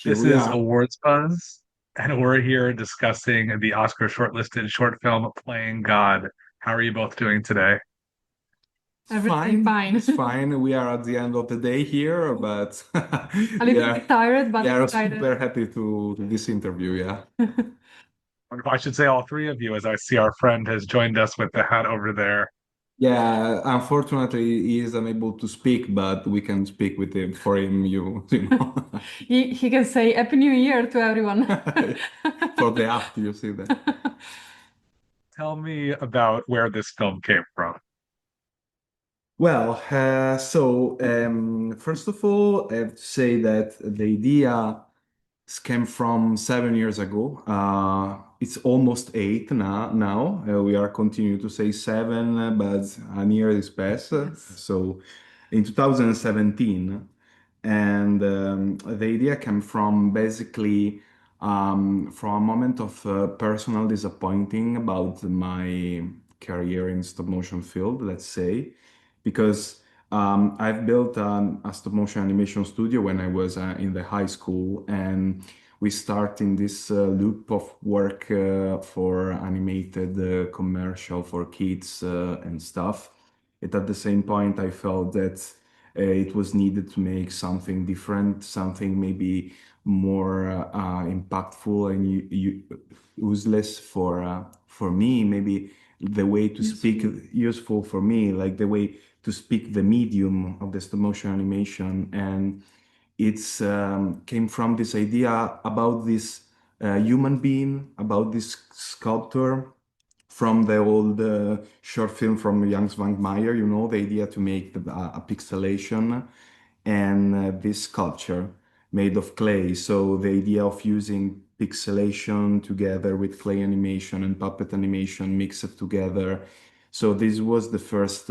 Here This we is are. Awards Buzz, and we're here discussing the Oscar shortlisted short film Playing God. How are you both doing today? It's Everything fine. fine. It's fine. We are at the end of the day here, but A we little are bit tired, we but are super excited. happy to this interview. Yeah. I should say all three of you, as I see our friend has joined us with the hat over there. Yeah. Unfortunately, he is unable to speak, but we can speak with him for him. You know, He can say Happy New Year to everyone. for the app, you see that. Tell me about where this film came from. Well, first of all, I have to say that the idea came from 7 years ago. It's almost eight now. We are continuing to say seven, but a year is passed. Yes. So in 2017, and the idea came from basically from a moment of personal disappointing about my career in stop motion field, let's say, because I've built a stop motion animation studio when I was in the high school, and we start in this loop of work for animated commercial for kids and stuff. And at the same point, I felt that it was needed to make something different, something maybe more impactful and useless for me. Maybe the way to speak Useful. useful for me, like the way to speak the medium of the stop motion animation. And it's came from this idea about this human being, about this sculptor from the old short film from Jan Meyer, the idea to make a pixelation and this sculpture made of clay. So the idea of using pixelation together with clay animation and puppet animation mixed together. So this was the first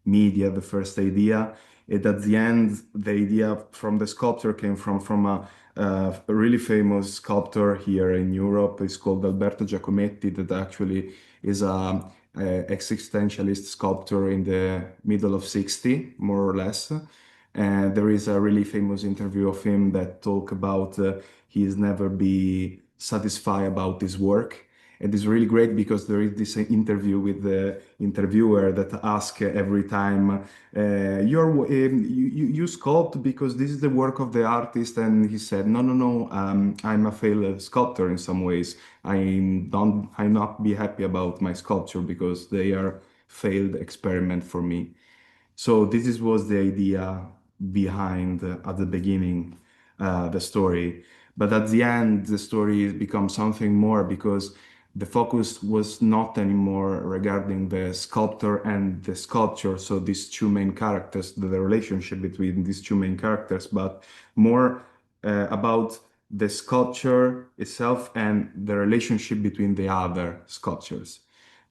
media, the first idea. And at the end, the idea from the sculptor came from a really famous sculptor here in Europe. It's called Alberto Giacometti, that actually is a existentialist sculptor in the middle of 60, more or less. And there is a really famous interview of him that talk about he's never be satisfied about his work. And it's really great because there is this interview with the interviewer that asks every time, you sculpt because this is the work of the artist. And he said, no, no, no, I'm a failed sculptor in some ways. I'm not be happy about my sculpture because they are failed experiment for me. So was the idea behind at the beginning the story, but at the end the story becomes something more because the focus was not anymore regarding the sculptor and the sculpture. So these two main characters, the relationship between these two main characters, but more about the sculpture itself and the relationship between the other sculptures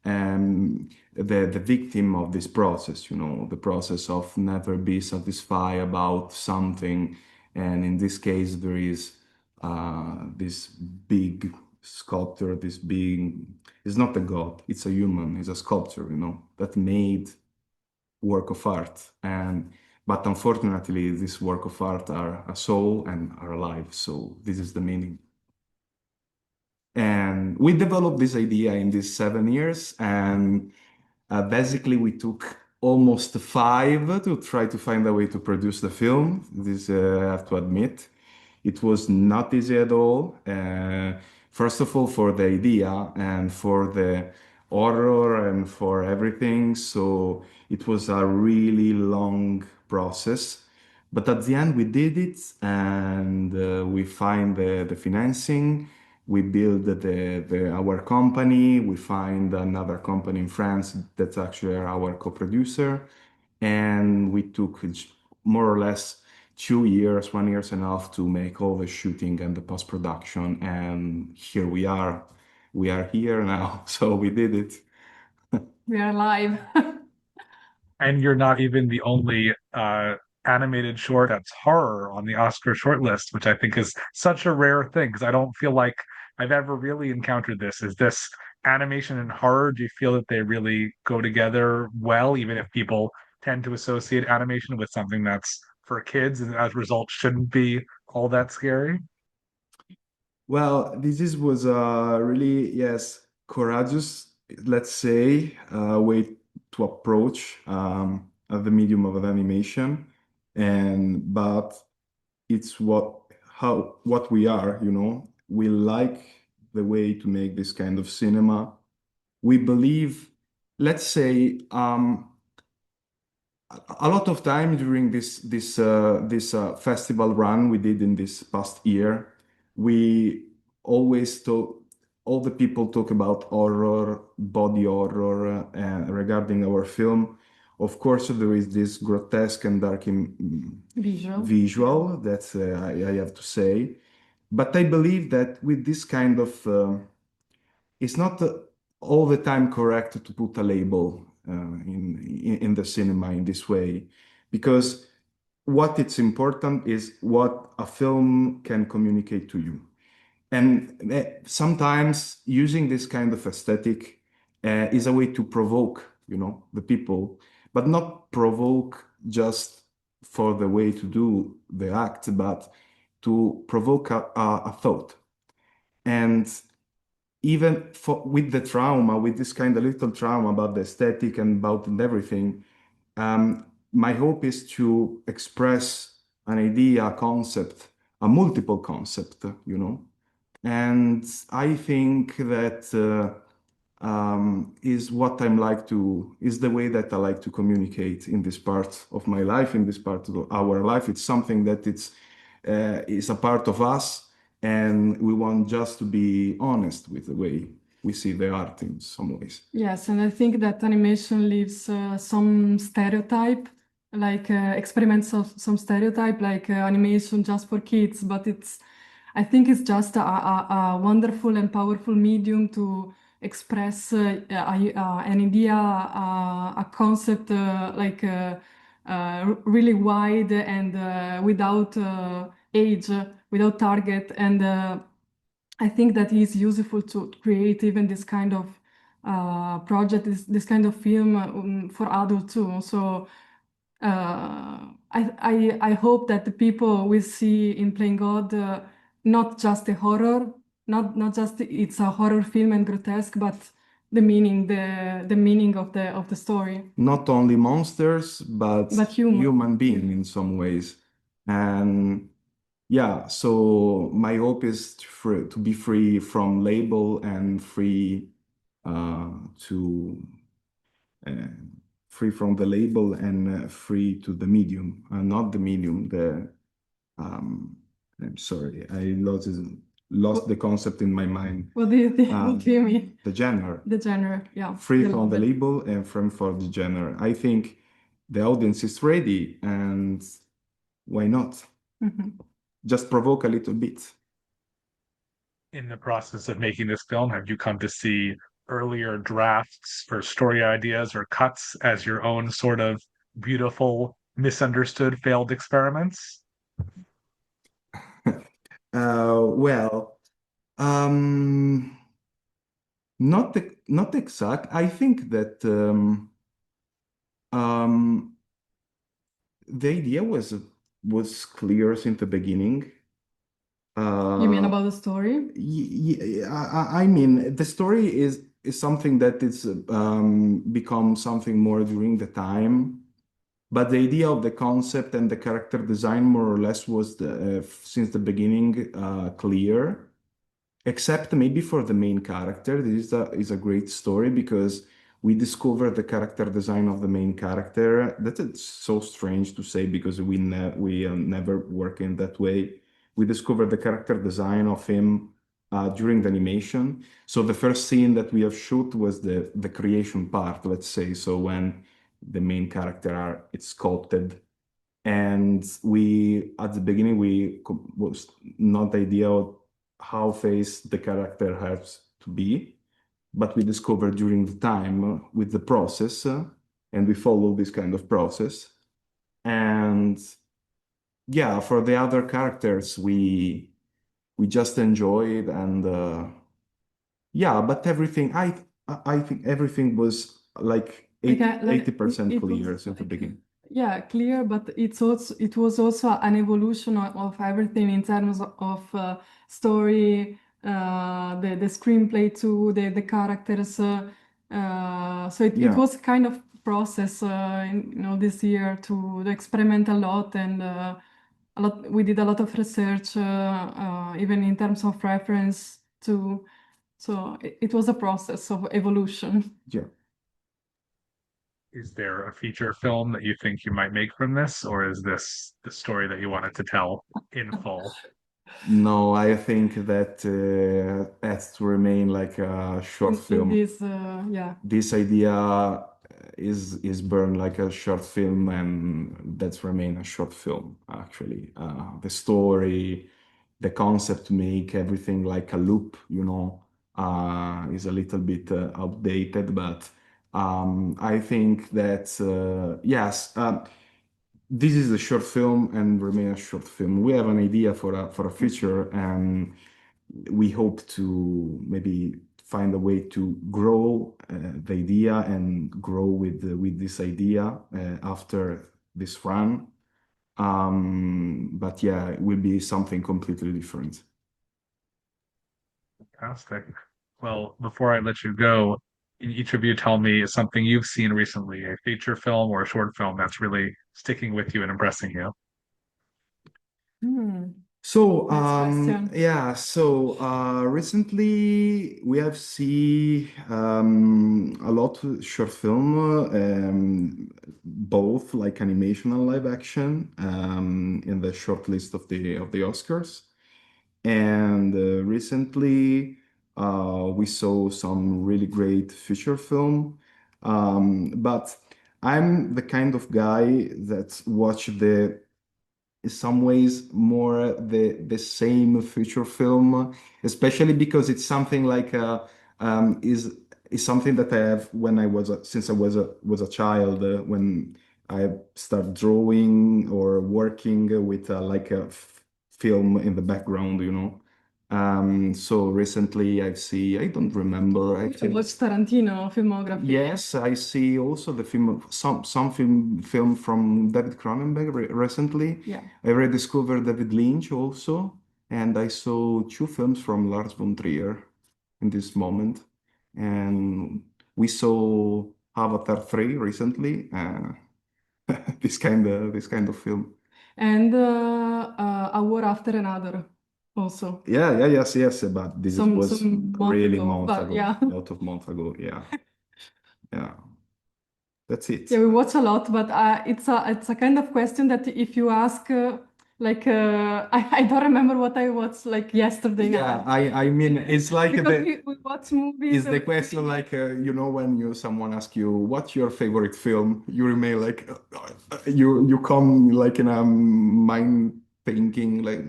and the victim of this process, the process of never be satisfied about something. And in this case, there is this big sculptor, this being is not a god, it's a human, it's a sculptor, that made work of art. And but unfortunately, this work of art are a soul and are alive. So this is the meaning. And we developed this idea in these 7 years, and basically we took almost five to try to find a way to produce the film. This I have to admit. It was not easy at all. First of all, for the idea and for the horror and for everything. So it was a really long process. But at the end, we did it, and we find the financing. We build our company. We find another company in France that's actually our co-producer, and we took more or less 2 years, 1 year and a half to make all the shooting and the post-production. And here we are. We are here now, so we did it. We are live. And you're not even the only animated short that's horror on the Oscar shortlist, which I think is such a rare thing because I don't feel like I've ever really encountered this. Is this animation and horror? Do you feel that they really go together well, even if people tend to associate animation with something that's for kids and as a result shouldn't be all that scary? Well, was a really, yes, courageous, let's say, way to approach the medium of animation, and but it's what we are, you know. We like the way to make this kind of cinema. We believe, let's say, a lot of time during this festival run we did in this past year, we always talk. All the people talk about horror, body horror, regarding our film. Of course, there is this grotesque and dark Visual. visual that I have to say, but I believe that with this kind of it's not all the time correct to put a label in the cinema in this way, because what it's important is what a film can communicate to you. And sometimes using this kind of aesthetic is a way to provoke, you know, the people, but not provoke just for the way to do the act, but to provoke a thought. And even with the trauma, with this kind of little trauma about the aesthetic and about and everything, my hope is to express an idea, a concept, a multiple concept, you know. And I think that is what is the way that I like to communicate in this part of my life, in this part of our life. It's something that is a part of us, and we want just to be honest with the way we see the art in some ways. Yes, and I think that animation leaves some stereotype, like experiments of some stereotype, like animation just for kids. But I think it's just a wonderful and powerful medium to express an idea, a concept really wide and without age, without target. And I think that is useful to create even this kind of project, this kind of film for adults too. So I hope that the people will see in Playing God not just a horror, not just it's a horror film and grotesque, but the meaning, the meaning of the story. Not only monsters, but human being in some ways. And yeah, so my hope is to be free from label and to uh, free from the label and free to the medium, not the medium. I'm sorry, I lost the concept in my mind. What do you think? What do you mean? The genre. The genre, yeah. Free from the label and free for the genre. I think the audience is ready, and why not? Just provoke a little bit. In the process of making this film, have you come to see earlier drafts for story ideas or cuts as your own sort of beautiful, misunderstood, failed experiments? Well, not exact. I think that the idea was clear since the beginning. You mean about the story? I mean, the story is something that is become something more during the time, but the idea of the concept and the character design more or less was since the beginning clear, except maybe for the main character. This is a great story because we discover the character design of the main character. That's so strange to say because we never work in that way. We discover the character design of him during the animation. So the first scene that we have shoot was the creation part, let's say. So when the main character it's sculpted, and we at the beginning was not the idea of how face the character has to be, but we discovered during the time with the process, and we follow this kind of process. And yeah, for the other characters, we just enjoyed, and yeah, but everything I think everything was like 80% clear since the beginning. yeah, clear, but it was also an evolution of everything in terms of story, the screenplay too, the characters. So it Yeah. was kind of process, this year to experiment a lot and a lot. We did a lot of research, even in terms of reference to. So it was a process of evolution. Yeah. Is there a feature film that you think you might make from this, or is this the story that you wanted to tell in full? No, I think that has to remain like a short In film. this, yeah. This idea is burned like a short film, and that's remain a short film actually. The story, the concept to make everything like a loop, is a little bit outdated, but I think that yes, this is a short film and remain a short film. We have an idea for a feature, and we hope to maybe find a way to grow the idea and grow with this idea after this run. But yeah, it will be something completely different. Fantastic. Well, before I let you go, each of you tell me something you've seen recently, a feature film or a short film that's really sticking with you and impressing you. Hmm. So, Nice question. yeah, so recently we have seen a lot of short film, both like animation and live action, in the short list of the Oscars. And recently we saw some really great feature film. But I'm the kind of guy that watch the in some ways more the same feature film, especially because it's something like is something that I have when I was since I was a child, when I started drawing or working with like a film in the background. So recently I don't remember. I You think watch Tarantino filmography. yes, I see also the film, some film from David Cronenberg recently. Yeah. I rediscovered David Lynch also, and I saw two films from Lars von Trier in this moment. And we saw Avatar 3 recently. This kind of film. And A War After Another also. Yeah, yes, but this was Some months really ago, months but ago, yeah. a lot of months ago. Yeah, yeah, that's it. Yeah, we watch a lot, but it's a kind of question that if you ask, I don't remember what I watched like yesterday Yeah, night I mean it's like because we watch movies. is the question like when someone asks you what's your favorite film, you remain like you come like in a mind thinking like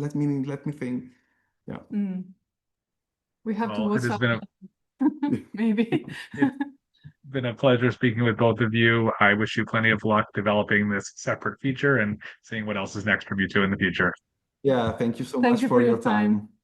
let me think. Yeah. Mm, we have to Well, it watch has a been lot, maybe. it's been a pleasure speaking with both of you. I wish you plenty of luck developing this separate feature and seeing what else is next from you two in the future. Yeah, thank you so Thank much you for for your your time. time.